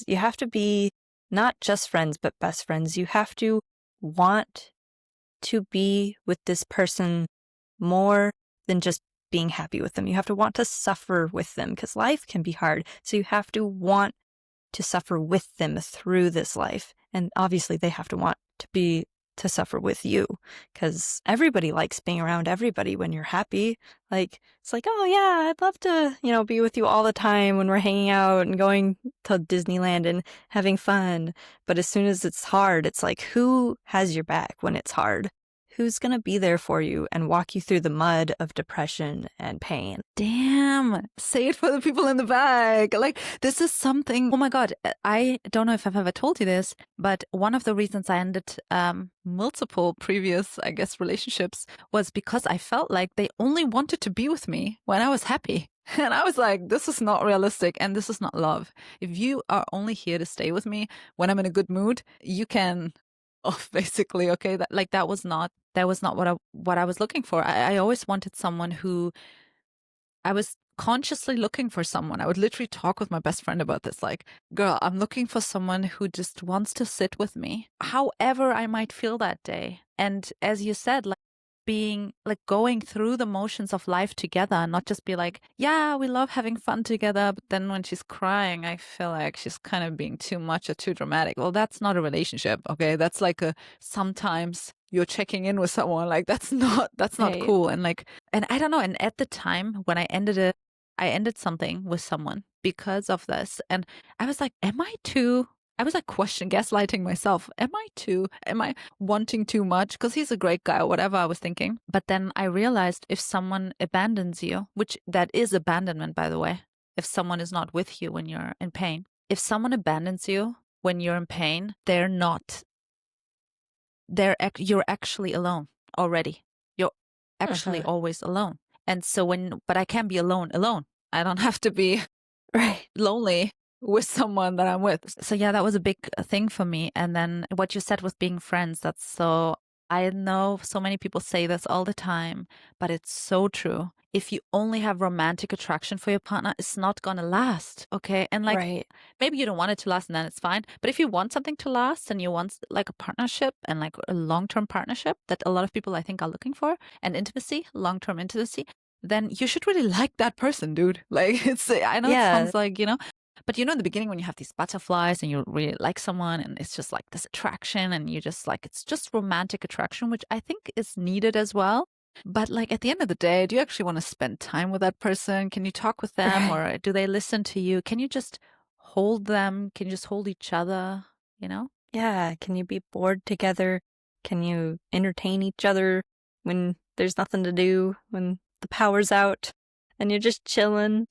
You have to be not just friends, but best friends. You have to want to be with this person more than just being happy with them. You have to want to suffer with them because life can be hard. So you have to want to suffer with them through this life. And obviously they have to want to suffer with you because everybody likes being around everybody when you're happy. Like, it's like, oh yeah, I'd love to, be with you all the time when we're hanging out and going to Disneyland and having fun. But as soon as it's hard, it's like, who has your back when it's hard? Who's going to be there for you and walk you through the mud of depression and pain? Damn, say it for the people in the back. Like, this is something, oh my God, I don't know if I've ever told you this, but one of the reasons I ended multiple previous, I guess, relationships was because I felt like they only wanted to be with me when I was happy. And I was like, this is not realistic and this is not love. If you are only here to stay with me when I'm in a good mood, you can basically, okay, that was not what I was looking for. I always wanted someone who I was consciously looking for someone. I would literally talk with my best friend about this. Like, girl, I'm looking for someone who just wants to sit with me, however I might feel that day. And as you said, like, being like going through the motions of life together and not just be like, yeah, we love having fun together. But then when she's crying, I feel like she's kind of being too much or too dramatic. Well, that's not a relationship. Okay. That's like sometimes you're checking in with someone. Like, that's not Right. cool. And and I don't know. And at the time when I ended something with someone because of this. And I was like, I was like gaslighting myself. Am I wanting too much? Because he's a great guy or whatever I was thinking. But then I realized if someone abandons you, which that is abandonment, by the way, if someone is not with you when you're in pain, if someone abandons you when you're in pain, you're actually alone already. You're actually always alone. And so but I can't be alone. I don't have to be lonely with someone that I'm with. So yeah, that was a big thing for me. And then what you said with being friends, I know so many people say this all the time, but it's so true. If you only have romantic attraction for your partner, it's not gonna last, okay? And maybe you don't want it to last and then it's fine. But if you want something to last and you want like a partnership and like a long-term partnership that a lot of people I think are looking for, and intimacy, long-term intimacy, then you should really like that person, dude. Like, I know it sounds like, but in the beginning when you have these butterflies and you really like someone and it's just like this attraction and you just like, it's just romantic attraction, which I think is needed as well. But like at the end of the day, do you actually want to spend time with that person? Can you talk with them or do they listen to you? Can you just hold them? Can you just hold each other, Yeah. Can you be bored together? Can you entertain each other when there's nothing to do, when the power's out and you're just chilling?